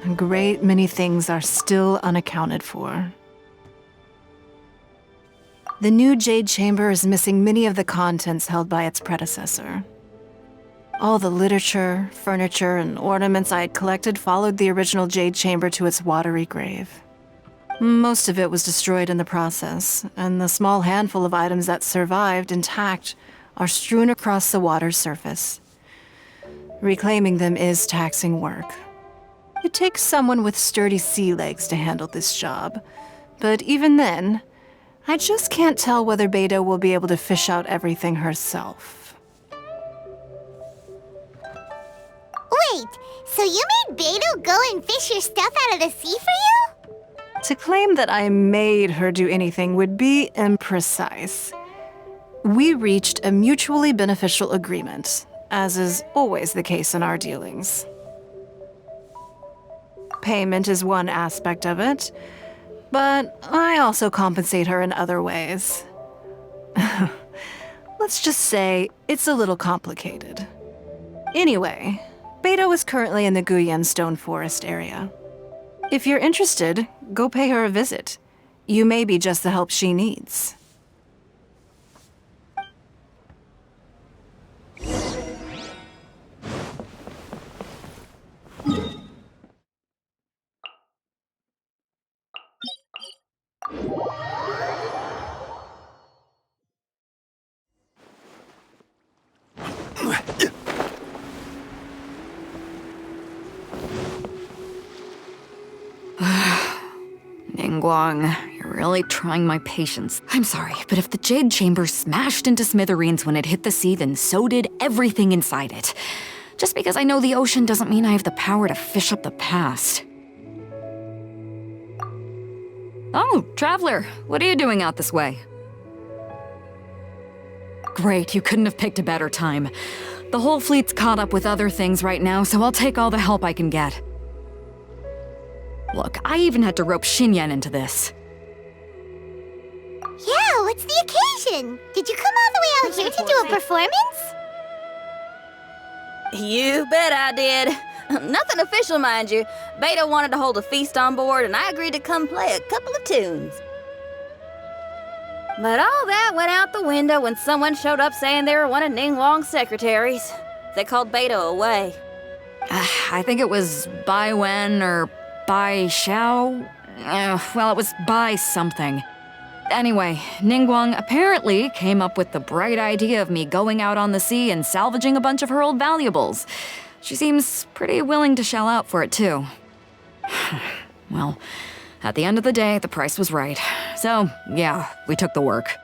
a great many things are still unaccounted for. The new Jade Chamber is missing many of the contents held by its predecessor. All the literature, furniture, and ornaments I had collected followed the original Jade Chamber to its watery grave. Most of it was destroyed in the process, and the small handful of items that survived intact are strewn across the water's surface. Reclaiming them is taxing work. It takes someone with sturdy sea legs to handle this job, but even then, I just can't tell whether Beidou will be able to fish out everything herself. Wait, so you made Beidou go and fish your stuff out of the sea for you? To claim that I made her do anything would be imprecise. We reached a mutually beneficial agreement, as is always the case in our dealings. Payment is one aspect of it, but I also compensate her in other ways. Let's just say it's a little complicated. Anyway, Beidou is currently in the Guyan Stone Forest area. If you're interested, go pay her a visit. You may be just the help she needs. Ningguang, you're really trying my patience. I'm sorry, but if the Jade Chamber smashed into smithereens when it hit the sea, then so did everything inside it. Just because I know the ocean doesn't mean I have the power to fish up the past. Oh, Traveler, what are you doing out this way? Great, you couldn't have picked a better time. The whole fleet's caught up with other things right now, so I'll take all the help I can get. Look, I even had to rope Xinyan into this. Yeah, what's the occasion? Did you come all the way out here to do a performance? You bet I did. Nothing official, mind you. Beidou wanted to hold a feast on board, and I agreed to come play a couple of tunes. But all that went out the window when someone showed up saying they were one of Ningguang's secretaries. They called Beidou away. I think it was Bai Wen or Bai Xiao? Well, it was Bai something. Anyway, Ningguang apparently came up with the bright idea of me going out on the sea and salvaging a bunch of her old valuables. She seems pretty willing to shell out for it, too. Well, at the end of the day, the price was right. So, yeah, we took the work.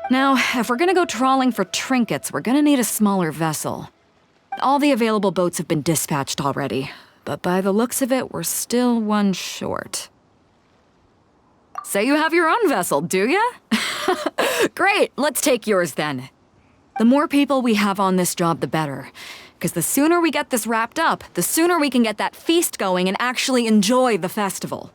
Now, if we're gonna go trawling for trinkets, we're gonna need a smaller vessel. All the available boats have been dispatched already, but by the looks of it, we're still one short. Say you have your own vessel, do ya? Great, let's take yours then. The more people we have on this job, the better. Because the sooner we get this wrapped up, the sooner we can get that feast going and actually enjoy the festival.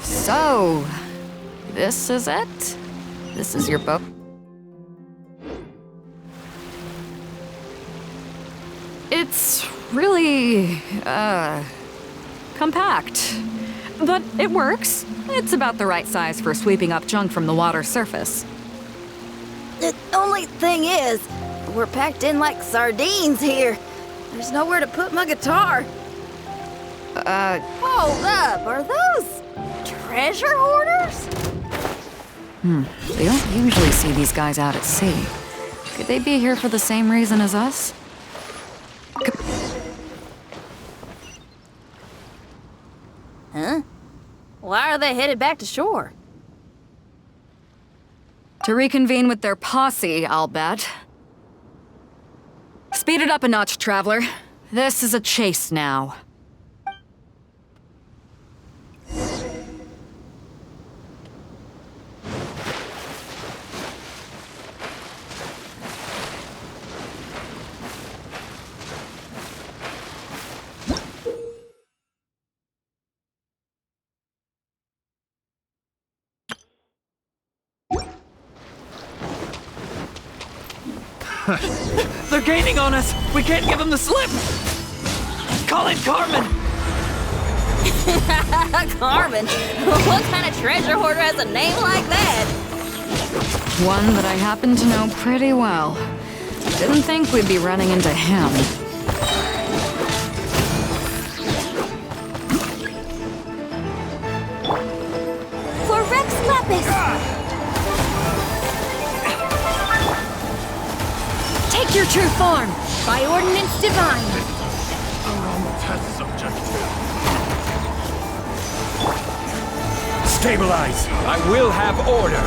So, this is it? This is your boat? It's really, compact. But it works. It's about the right size for sweeping up junk from the water's surface. The only thing is, we're packed in like sardines here. There's nowhere to put my guitar. Hold up, are those treasure hoarders? We don't usually see these guys out at sea. Could they be here for the same reason as us? Huh? Why are they headed back to shore? To reconvene with their posse, I'll bet. Speed it up a notch, Traveler. This is a chase now. They're gaining on us! We can't give them the slip! Call in Carmen! Carmen? What kind of treasure hoarder has a name like that? One that I happen to know pretty well. Didn't think we'd be running into him. For Rex Lapis! Take your true form, by ordinance divine. Stabilize! I will have order!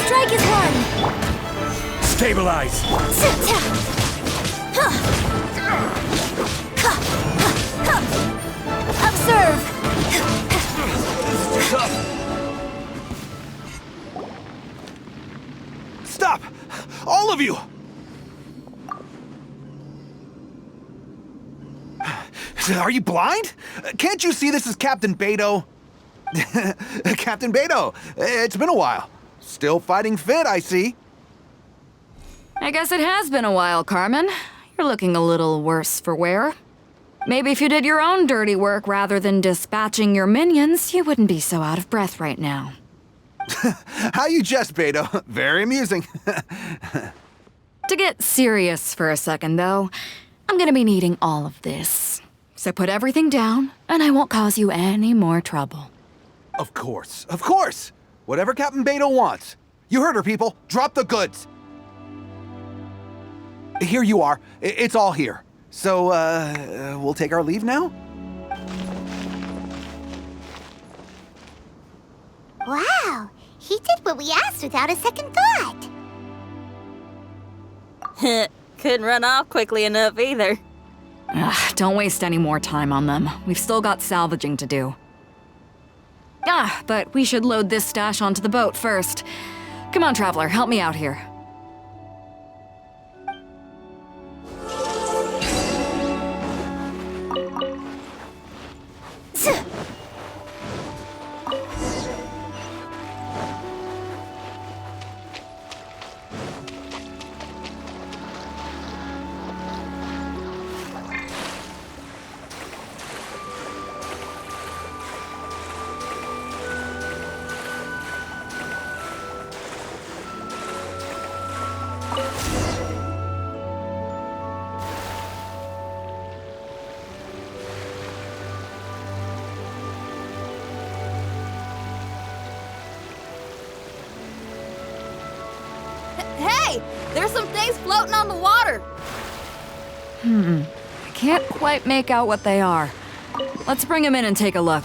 Strike is one! Stabilize! Observe! Stop! All of you! Are you blind? Can't you see this is Captain Beidou? Captain Beidou, it's been a while. Still fighting fit, I see. I guess it has been a while, Carmen. You're looking a little worse for wear. Maybe if you did your own dirty work rather than dispatching your minions, you wouldn't be so out of breath right now. How you jest, Beidou. Very amusing. To get serious for a second, though, I'm gonna be needing all of this. So put everything down, and I won't cause you any more trouble. Of course, of course. Whatever Captain Beidou wants. You heard her, people. Drop the goods. Here you are. It's all here. So, we'll take our leave now? Wow, he did what we asked without a second thought. Couldn't run off quickly enough either. Don't waste any more time on them. We've still got salvaging to do. But we should load this stash onto the boat first. Come on, Traveler, help me out here. Hey! There's some things floating on the water! I can't quite make out what they are. Let's bring them in and take a look.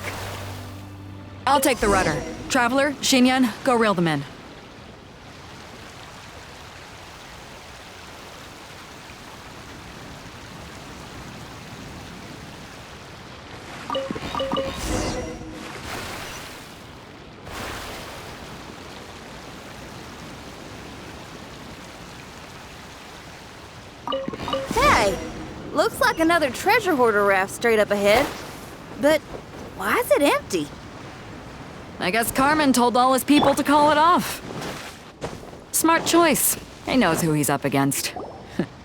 I'll take the rudder. Traveler, Xinyan, go reel them in. Hey! Looks like another treasure hoarder raft straight up ahead. But why is it empty? I guess Carmen told all his people to call it off. Smart choice. He knows who he's up against.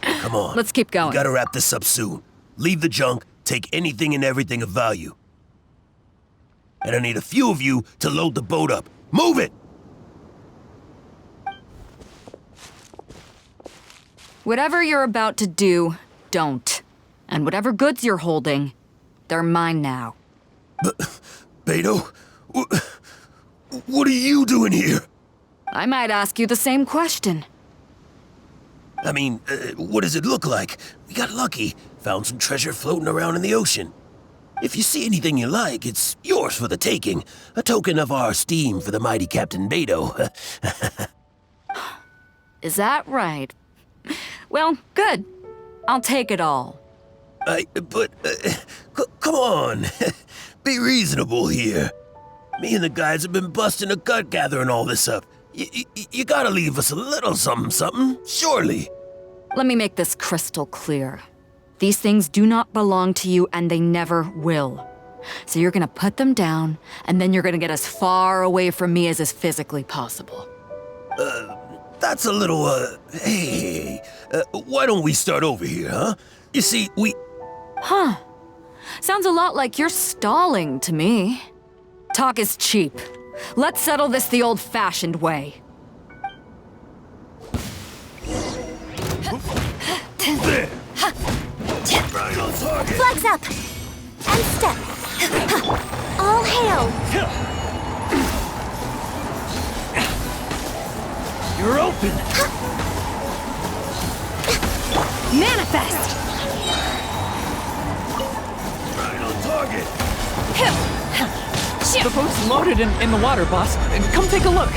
Come on. Let's keep going. We gotta wrap this up soon. Leave the junk, take anything and everything of value. And I need a few of you to load the boat up. Move it! Whatever you're about to do, don't. And whatever goods you're holding, they're mine now. Beidou? What are you doing here? I might ask you the same question. I mean, what does it look like? We got lucky. Found some treasure floating around in the ocean. If you see anything you like, it's yours for the taking. A token of our esteem for the mighty Captain Beidou. Is that right? Well, good. I'll take it all. Come on. Be reasonable here. Me and the guys have been busting a gut gathering all this up. You gotta leave us a little something, surely. Let me make this crystal clear. These things do not belong to you, and they never will. So you're gonna put them down, and then you're gonna get as far away from me as is physically possible. That's a little, hey, why don't we start over here, huh? You see, Huh. Sounds a lot like you're stalling to me. Talk is cheap. Let's settle this the old-fashioned way. Right on target. Flags up! And step! All hail! You're open. Manifest! Right on target. The boat's loaded in the water, boss. Come take a look.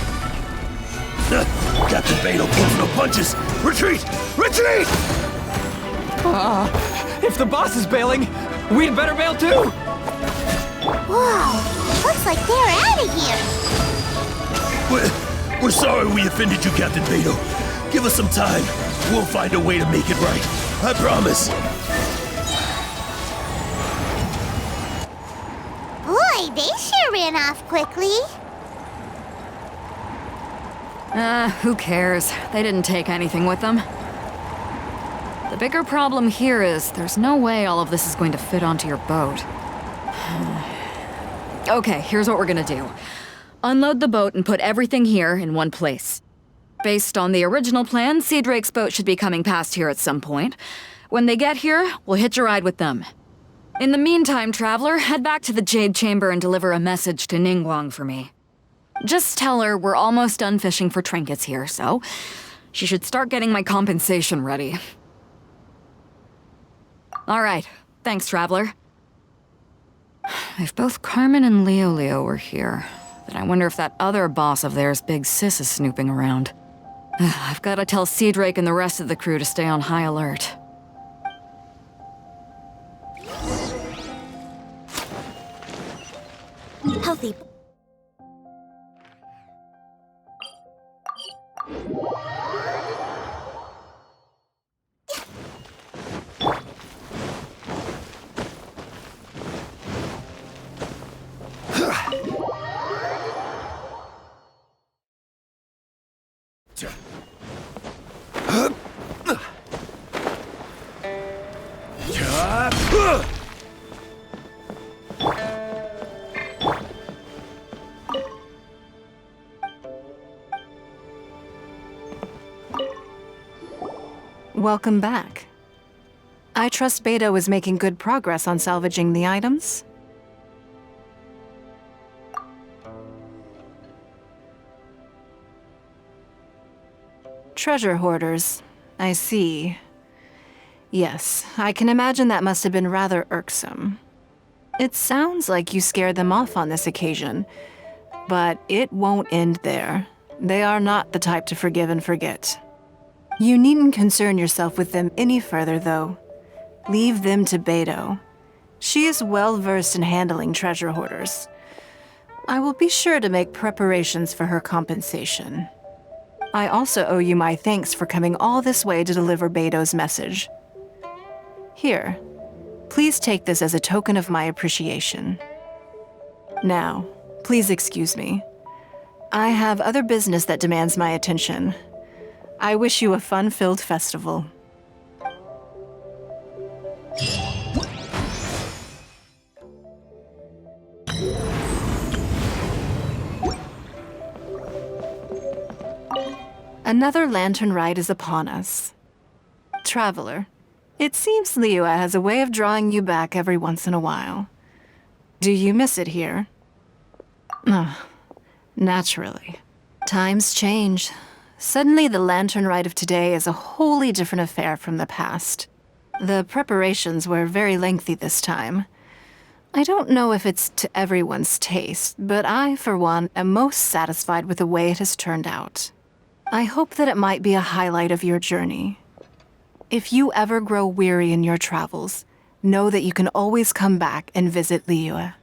Captain Beidou pulls no punches. Retreat! Retreat! If the boss is bailing, we'd better bail too. Whoa! Looks like they're out of here! We're sorry we offended you, Captain Beidou. Give us some time. We'll find a way to make it right. I promise. Boy, they sure ran off quickly. Who cares? They didn't take anything with them. The bigger problem here is there's no way all of this is going to fit onto your boat. Okay, here's what we're gonna do. Unload the boat and put everything here in one place. Based on the original plan, Sea Drake's boat should be coming past here at some point. When they get here, we'll hitch a ride with them. In the meantime, traveler, head back to the Jade Chamber and deliver a message to Ningguang for me. Just tell her we're almost done fishing for trinkets here, so she should start getting my compensation ready. All right, thanks, traveler. If both Carmen and Leo were here, then I wonder if that other boss of theirs, Big Sis, is snooping around. I've got to tell Sea Drake and the rest of the crew to stay on high alert. Healthy. Welcome back. I trust Beidou is making good progress on salvaging the items. Treasure hoarders, I see. Yes, I can imagine that must have been rather irksome. It sounds like you scared them off on this occasion, but it won't end there. They are not the type to forgive and forget. You needn't concern yourself with them any further, though. Leave them to Beidou. She is well-versed in handling treasure hoarders. I will be sure to make preparations for her compensation. I also owe you my thanks for coming all this way to deliver Beidou's message. Here, please take this as a token of my appreciation. Now, please excuse me. I have other business that demands my attention. I wish you a fun-filled festival. Another lantern ride is upon us. Traveler, it seems Leua has a way of drawing you back every once in a while. Do you miss it here? Naturally. Times change. Suddenly, the lantern rite of today is a wholly different affair from the past. The preparations were very lengthy this time. I don't know if it's to everyone's taste, but I, for one, am most satisfied with the way it has turned out. I hope that it might be a highlight of your journey. If you ever grow weary in your travels, know that you can always come back and visit Liyue.